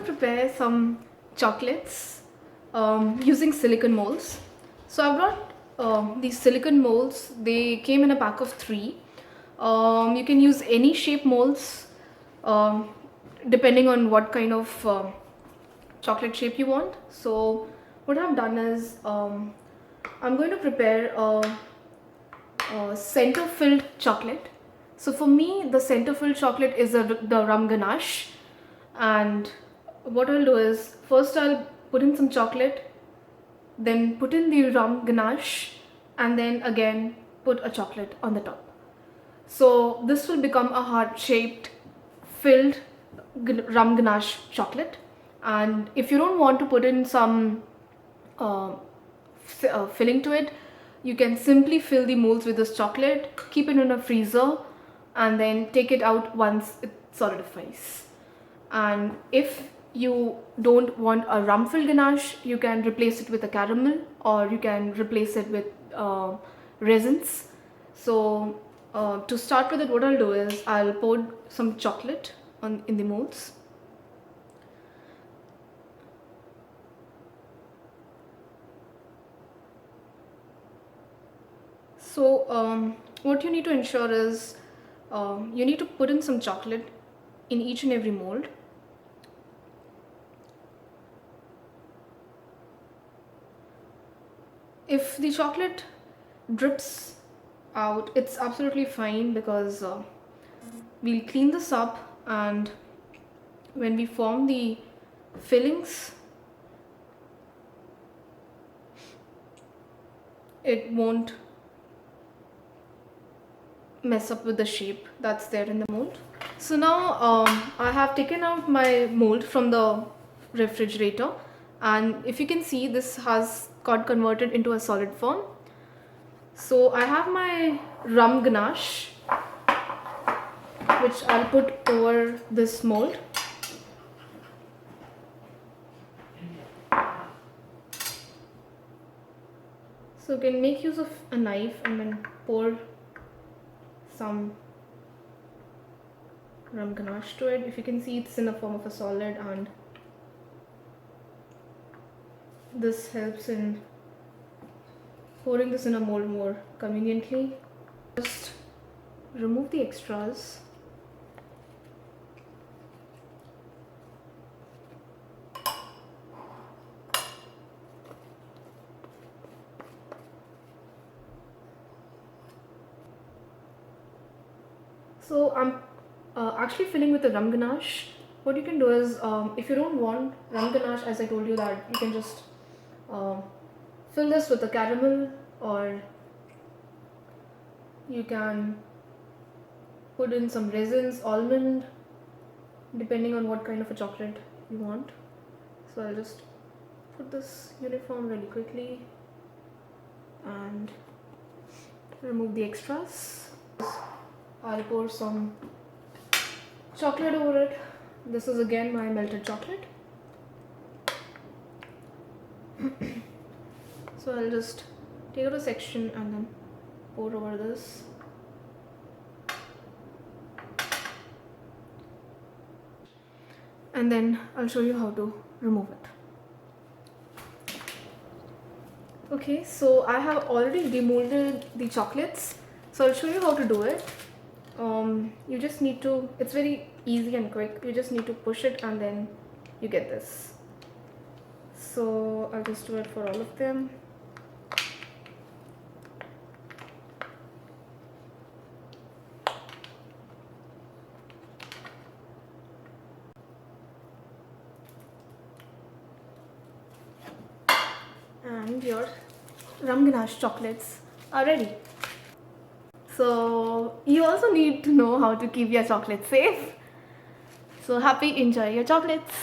to prepare some chocolates using silicone molds. So I brought these silicone molds. They came in a pack of 3. You can use any shape molds um, depending on what kind of chocolate shape you want. So what I've done is I'm going to prepare a center filled chocolate. So for me, the center filled chocolate is the rum ganache. And what I'll do is first I'll put in some chocolate, then put in the rum ganache, and then again put a chocolate on the top. So this will become a heart shaped filled rum ganache chocolate. And if you don't want to put in some filling to it, you can simply fill the molds with this chocolate, keep it in a freezer, and then take it out once it solidifies. And if you don't want a rum filled ganache, you can replace it with a caramel, or you can replace it with resins. So to start with it, what I'll do is I'll pour some chocolate in the molds. So what you need to ensure is you need to put in some chocolate in each and every mold. If the chocolate drips out, it's absolutely fine, because we'll clean this up, and when we form the fillings, it won't mess up with the shape that's there in the mold. So now I have taken out my mold from the refrigerator, and if you can see, this has got converted into a solid form. So I have my rum ganache, which I'll put over this mold. So you can make use of a knife and then pour some rum ganache to it. If you can see, it's in the form of a solid, and this helps in pouring this in a mold more conveniently. Just remove the extras. So I'm actually filling with the rum ganache. What you can do is, if you don't want rum ganache, as I told you, that you can just fill this with a caramel, or you can put in some resins, almond, depending on what kind of a chocolate you want. So I'll just put this uniform really quickly and remove the extras. I'll pour some chocolate over it. This is again my melted chocolate. So I'll just take out a section and then pour over this. And then I'll show you how to remove it. Okay, so I have already demolded the chocolates. So I'll show you how to do it. You just need to, it's very easy and quick. You just need to push it and then you get this. So I'll just do it for all of them. And your rum ganache chocolates are ready. So you also need to know how to keep your chocolate safe. So happy, enjoy your chocolates.